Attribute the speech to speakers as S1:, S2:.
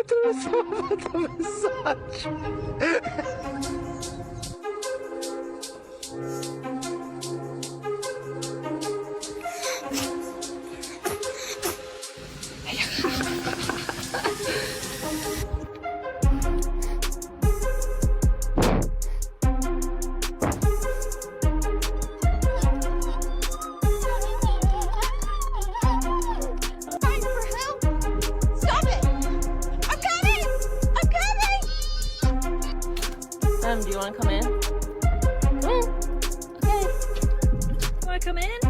S1: Trovato messaggio.
S2: Do you want to come in? Come in. Okay. Want to come in?